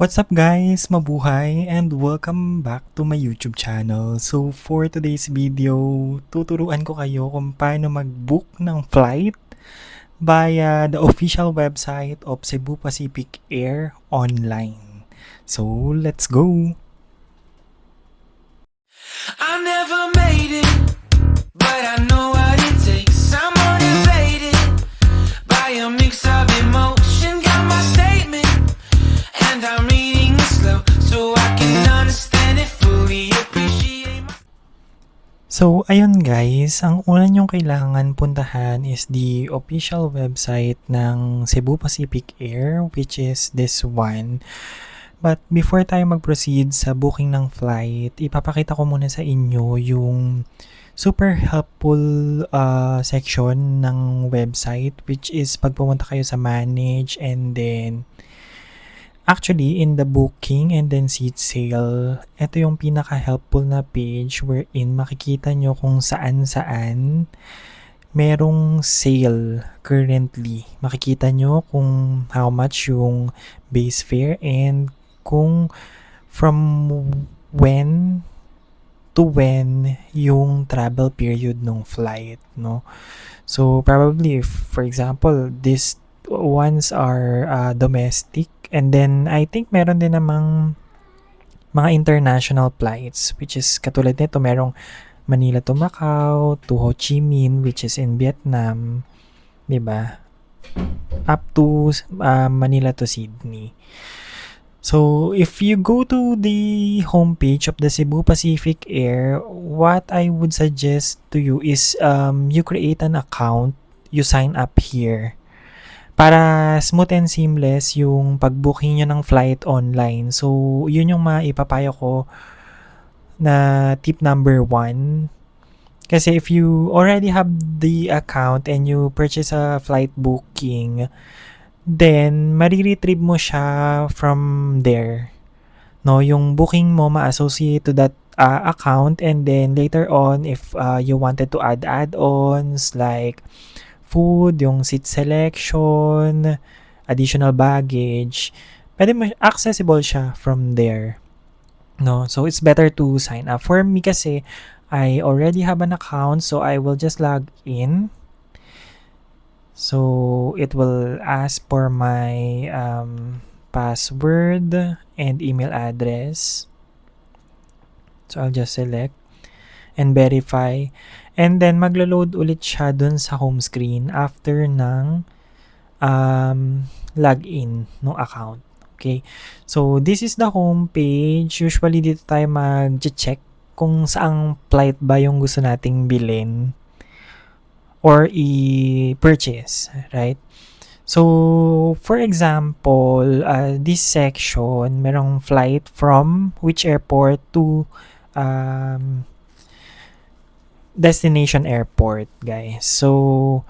What's up guys? Mabuhay and welcome back to my YouTube channel. So for today's video, tuturuan ko kayo kung paano mag-book ng flight via the official website of Cebu Pacific Air online. So let's go! I never made it, but I know what it takes. I'm motivated by a mix of emotion. Got my statement, and I'm reading it slow so I can understand it fully. Appreciate my... So ayun guys, ang una nyong kailangan puntahan is the official website ng Cebu Pacific Air, which is this one. But before tayo mag-proceed sa booking ng flight, ipapakita ko muna sa inyo yung super helpful section ng website, which is pag pumunta kayo sa manage and then actually in the booking and then seat sale, ito yung pinaka-helpful na page wherein makikita nyo kung saan-saan merong sale currently. Makikita nyo kung how much yung base fare and kung from when to when yung travel period ng flight, no? So probably if, for example, these ones are domestic, and then I think meron din namang mga international flights, which is katulad nito, merong Manila to Macau, to Ho Chi Minh, which is in Vietnam, 'di ba? Up to Manila to Sydney. So, if you go to the homepage of the Cebu Pacific Air, what I would suggest to you is you create an account, you sign up here. Para smooth and seamless yung pag-booking nyo ng flight online. So, yun yung maipapayo ko na tip number 1. Kasi if you already have the account and you purchase a flight booking, then mariretrieve mo siya from there. No, yung booking mo ma-associate to that account, and then later on if you wanted to add add-ons like food, yung seat selection, additional baggage, pwede mo accessible siya from there. No, so it's better to sign up. For me kasi I already have an account, so I will just log in. So it will ask for my password and email address. So I'll just select and verify. And then maglo-load ulit siya dun sa home screen after ng login no account. Okay. So this is the home page. Usually dito tayo mag-check kung saang flight ba yung gusto nating bilhin or i-purchase, right? So, for example, this section, merong flight from which airport to destination airport, guys. So,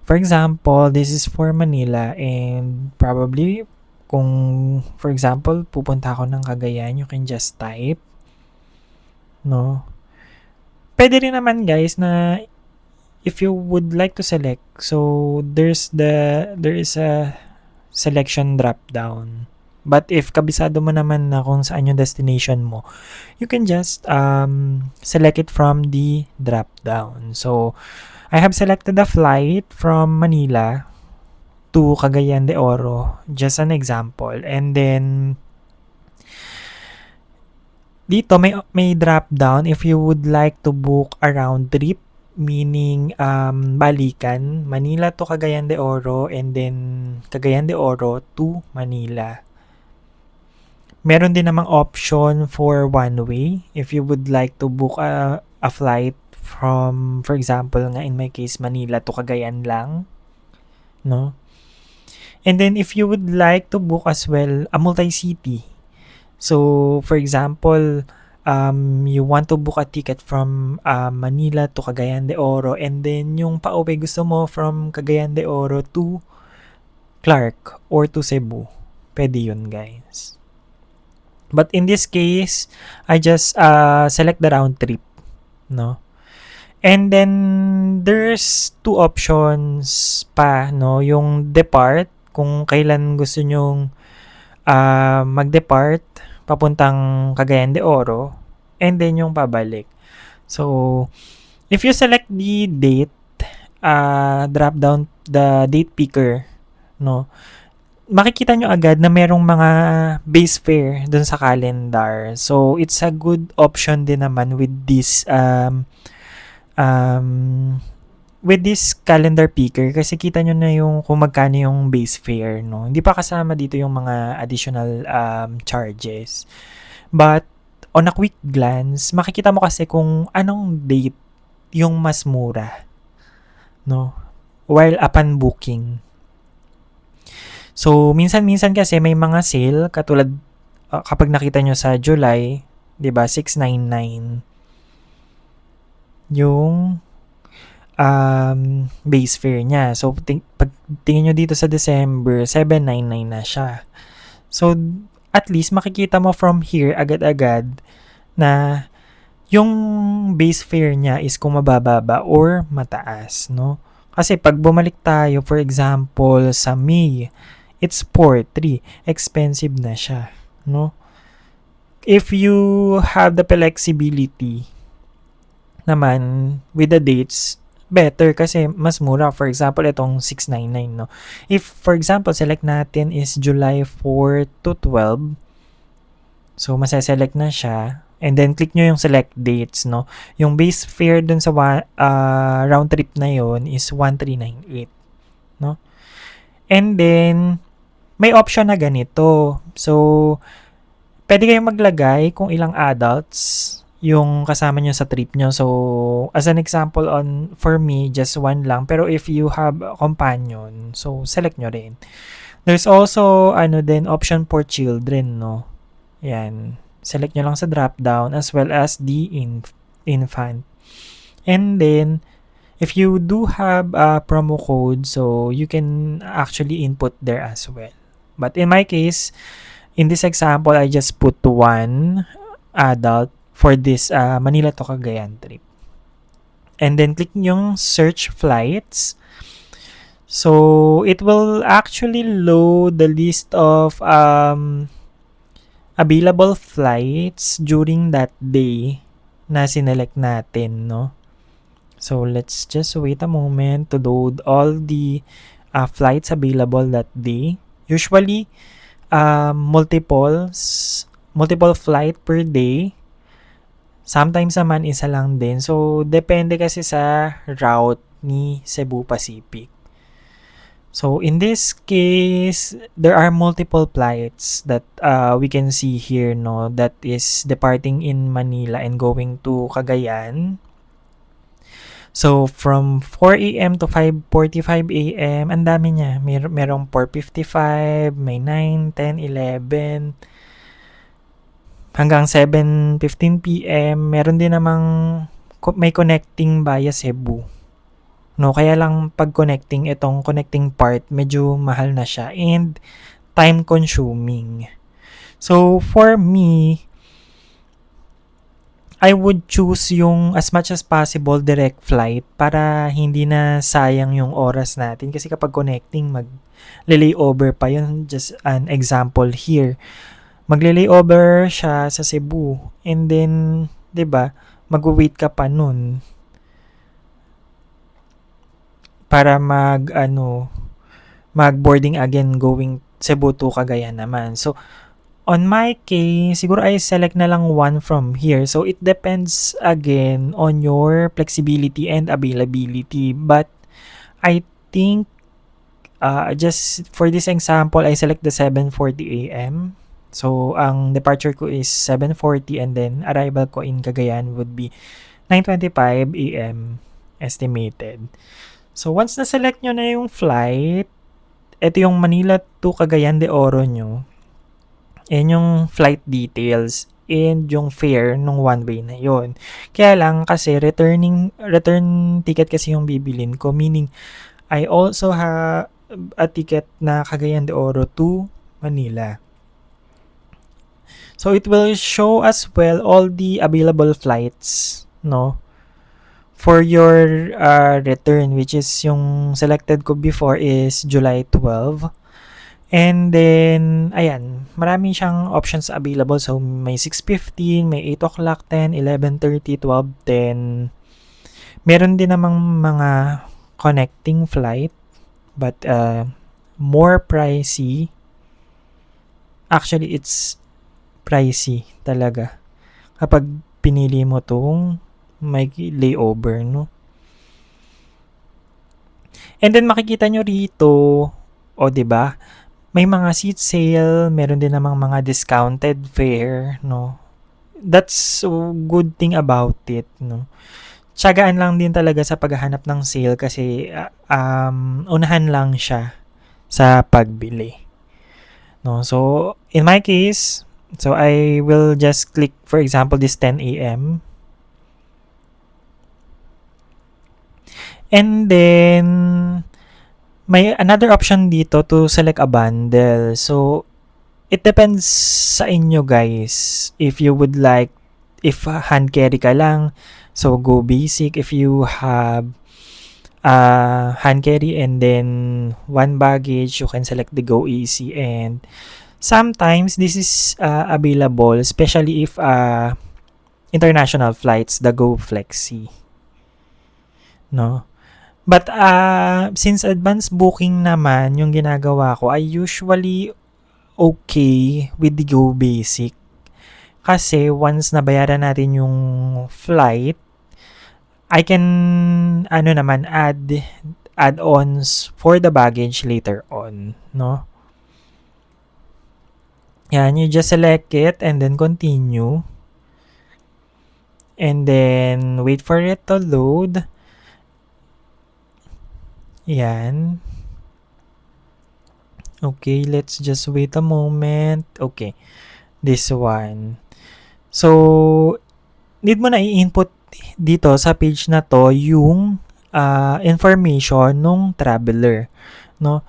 for example, this is for Manila, and probably, kung, for example, pupunta ako ng Cagayan, you can just type, no? Pwede rin naman, guys, na if you would like to select, so there is a selection drop down. But if kabisado mo naman na kung saan yung destination mo, you can just select it from the drop down. So I have selected the flight from Manila to Cagayan de Oro, just an example. And then dito may drop down if you would like to book a round trip, meaning balikan, Manila to Cagayan de Oro and then Cagayan de Oro to Manila. Meron din namang option for one way if you would like to book a flight from, for example nga in my case, Manila to Cagayan lang, no? And then if you would like to book as well a multi-city, so for example, you want to book a ticket from Manila to Cagayan de Oro, and then yung pauwi gusto mo from Cagayan de Oro to Clark or to Cebu. Pwede yun, guys. But in this case, I just select the round trip, no? And then there's two options pa, no? Yung depart, kung kailan gusto nyong mag-depart papuntang Cagayan de Oro and then yung pabalik. So, if you select the date, drop down the date picker, no? Makikita nyo agad na merong mga base fare dun sa calendar. So, it's a good option din naman with this calendar picker kasi kita nyo na yung kung magkano yung base fare, no? Hindi pa kasama dito yung mga additional charges. But, on a quick glance, makikita mo kasi kung anong date yung mas mura, no? While upon booking. So, minsan-minsan kasi may mga sale katulad kapag nakita nyo sa July, 'di ba? 699 yung base fare niya. So, pag tingin nyo dito sa December, 799 na siya. So, at least makikita mo from here agad-agad na yung base fare niya is kung mababa or mataas, no? Kasi pag bumalik tayo, for example, sa May, it's 4.3. Expensive na siya, no? If you have the flexibility naman with the dates, better kasi mas mura. For example, itong 699, no? If, for example, select natin is July 4 to 12, so masaselect na siya. And then, click nyo yung select dates, no? Yung base fare dun sa round trip na yon is 1398, no? And then, may option na ganito. So, pwede kayong maglagay kung ilang adults yung kasama nyo sa trip nyo. So, as an example, for me, just one lang. Pero if you have a companion, so, select nyo rin. There's also, option for children, no? Yan. Select nyo lang sa drop-down as well as the infant. And then, if you do have a promo code, so you can actually input there as well. But in my case, in this example, I just put one adult for this Manila to Cagayan trip. And then click yung search flights. So, it will actually load the list of available flights during that day na sinelect natin, no? So, let's just wait a moment to load all the flights available that day. Usually, multiple flight per day. Sometimes naman isa lang din. So, depende kasi sa route ni Cebu Pacific. So, in this case, there are multiple flights that we can see here, no? That is departing in Manila and going to Cagayan. So, from 4 a.m. to 5:45 a.m., ang dami niya. Merong 4:55, may 9, 10, 11, hanggang 7:15 p.m. Meron din namang may connecting via Cebu. No, kaya lang pag connecting part, medyo mahal na siya and time consuming. So, for me, I would choose yung as much as possible direct flight para hindi na sayang yung oras natin. Kasi kapag connecting, mag-layover pa yun. Just an example here. Mag-layover siya sa Cebu. And then, 'di ba, mag-wait ka pa nun para mag-boarding again going Cebu to Cagayan naman. So, on my case, siguro I select na lang one from here. So, it depends again on your flexibility and availability. But, I think, just for this example, I select the 7:40 a.m. So, ang departure ko is 7:40 and then arrival ko in Cagayan would be 9:25 a.m. estimated. So, once na-select nyo na yung flight, ito yung Manila to Cagayan de Oro nyo. And yung flight details and yung fare nung one way na yon. Kaya lang kasi return ticket kasi yung bibilin ko, meaning I also have a ticket na Cagayan de Oro to Manila. So it will show as well all the available flights, no, for your return, which is yung selected ko before is July 12. And then, ayan, marami siyang options available. So, may 6:15, may 8 o'clock, 10, 11:30, 12, 10. Meron din namang mga connecting flight, but more pricey. Actually, it's pricey talaga kapag pinili mo tong may layover, no? And then makikita nyo rito, o 'di ba? May mga seat sale, meron din namang mga discounted fare, no? That's a good thing about it, no? Tiyagaan lang din talaga sa paghahanap ng sale kasi unahan lang siya sa pagbili, no? So, in my case, so I will just click, for example, this 10 a.m. And then, may another option dito to select a bundle. So, it depends sa inyo guys. If you would like, if hand carry ka lang, so go basic. If you have hand carry and then one baggage, you can select the go easy. And sometimes this is available, especially if international flights, the go flexi, no? But since advance booking naman yung ginagawa ko, I usually okay with the go basic. Kasi once nabayaran natin yung flight, I can add add-ons for the baggage later on, no? Yan, you just select it and then continue. And then wait for it to load. Yan. Okay, let's just wait a moment. Okay, this one. So, need mo na i-input dito sa page na to yung information nung traveler, no?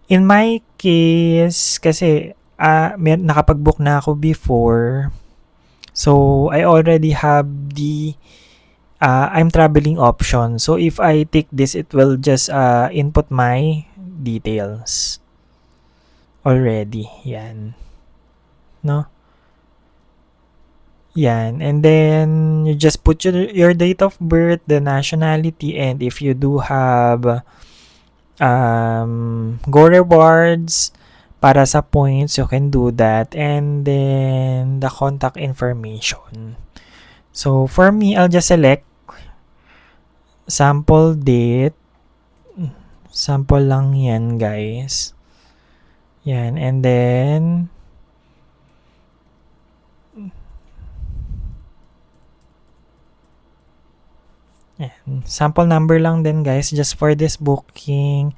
In my case, kasi nakapag-book na ako before, so I already have the I'm traveling option. So if I take this, it will just input my details already. Yan. No? Yan. And then you just put your date of birth, the nationality, and if you do have Go Rewards para sa points, you can do that. And then the contact information. So for me, I'll just select sample date. Sample lang yan, guys. Yan. And then sample number lang din, guys, just for this booking.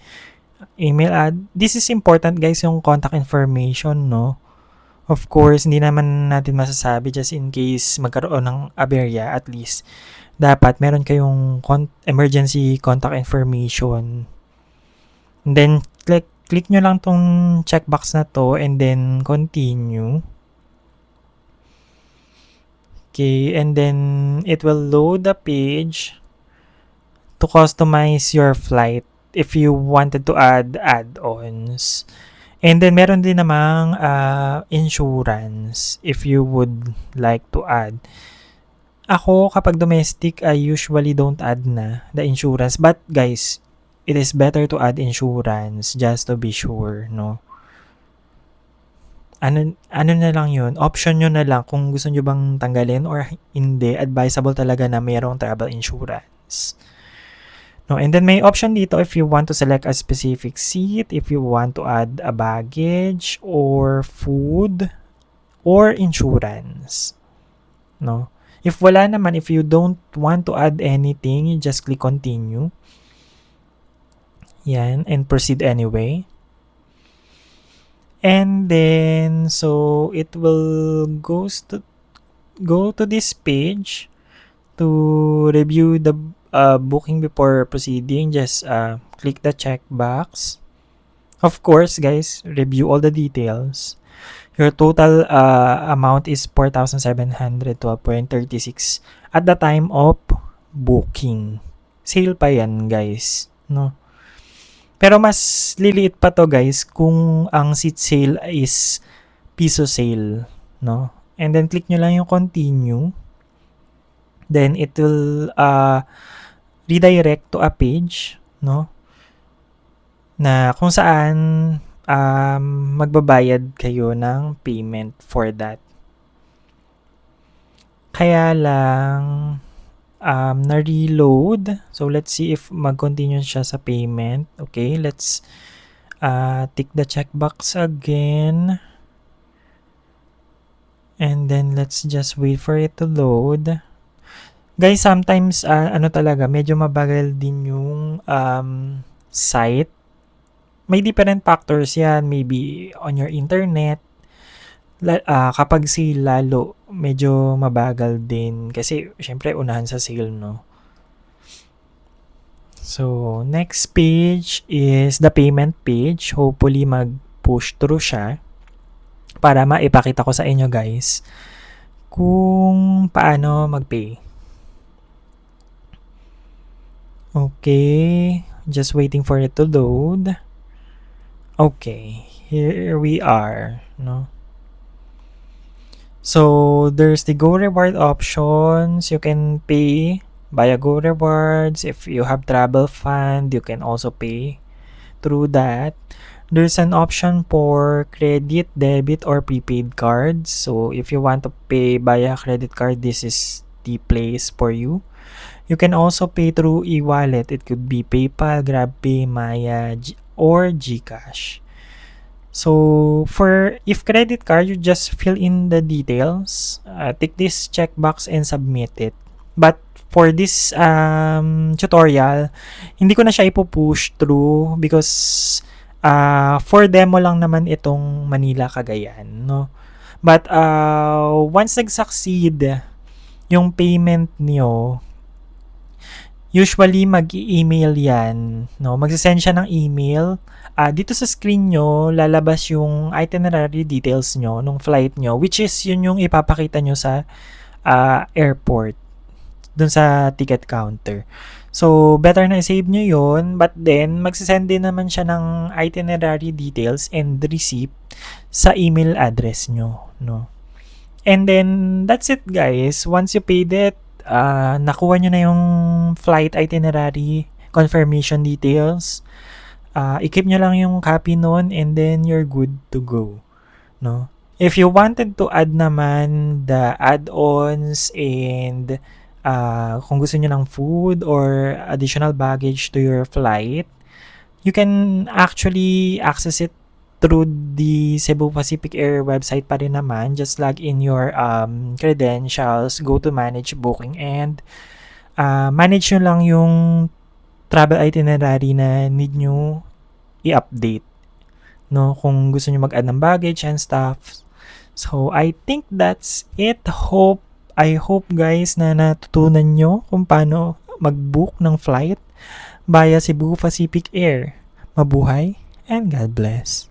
Email this is important, guys, yung contact information, no? Of course, hindi naman natin masasabi, just in case magkaroon ng aberya, at least dapat meron kayong emergency contact information. And then click nyo lang tong checkbox na to and then continue. Okay, and then it will load the page to customize your flight if you wanted to add add-ons. And then meron din namang insurance if you would like to add. Ako, kapag domestic, I usually don't add na the insurance. But guys, it is better to add insurance just to be sure, no? Ano na lang yun? Option nyo na lang kung gusto nyo bang tanggalin or hindi. Advisable talaga na mayroong travel insurance. No, and then may option dito if you want to select a specific seat, if you want to add a baggage or food or insurance. No? If wala naman, if you don't want to add anything, you just click continue. Yan, and proceed anyway. And then, so it will go to this page to review the booking before proceeding. Just click the checkbox. Of course, guys, review all the details. Your total amount is 4,712.36 at the time of booking. Sale pa yan, guys, no? Pero mas liliit pa to guys kung ang seat sale is piso sale, no? And then click nyo lang yung continue. Then it will redirect to a page, no? Na kung saan magbabayad kayo ng payment for that. Kaya lang na-reload. So let's see if mag-continue siya sa payment. Okay, let's tick the checkbox again. And then let's just wait for it to load. Guys, sometimes talaga medyo mabagal din yung site. May different factors yan. Maybe on your internet. Kapag sale lalo, medyo mabagal din. Kasi syempre unahan sa sale, no? So, next page is the payment page. Hopefully mag-push through siya para maipakita ko sa inyo guys kung paano mag-pay. Okay, just waiting for it to load. Okay, here we are, no? So, there's the Go Reward options. You can pay via Go Rewards. If you have travel fund, you can also pay through that. There's an option for credit, debit, or prepaid cards. So, if you want to pay via credit card, this is the place for you. You can also pay through e-wallet. It could be PayPal, GrabPay, Maya, or GCash. So, if credit card, you just fill in the details, tick this checkbox and submit it. But for this tutorial, hindi ko na siya ipo-push through because for demo lang naman itong Manila Cagayan, no? But once nag-succeed yung payment niyo, usually mag-email yan, no? Magsisend siya ng email. Dito sa screen nyo, lalabas yung itinerary details nyo nung flight nyo, which is yun yung ipapakita nyo sa airport, dun sa ticket counter. So, better na i-save nyo yun, but then, magsisend din naman siya ng itinerary details and receipt sa email address nyo, no? And then, that's it guys. Once you paid it, nakuha nyo na yung flight itinerary, confirmation details, i-keep nyo lang yung copy nun and then you're good to go, no? If you wanted to add naman the add-ons and kung gusto nyo ng food or additional baggage to your flight, you can actually access it through the Cebu Pacific Air website pa rin naman. Just log in your credentials, go to manage booking, and manage nyo lang yung travel itinerary na need nyo i-update, no? Kung gusto nyo mag-add ng baggage and stuff. So, I think that's it. I hope guys na natutunan nyo kung paano mag-book ng flight via Cebu Pacific Air. Mabuhay and God bless.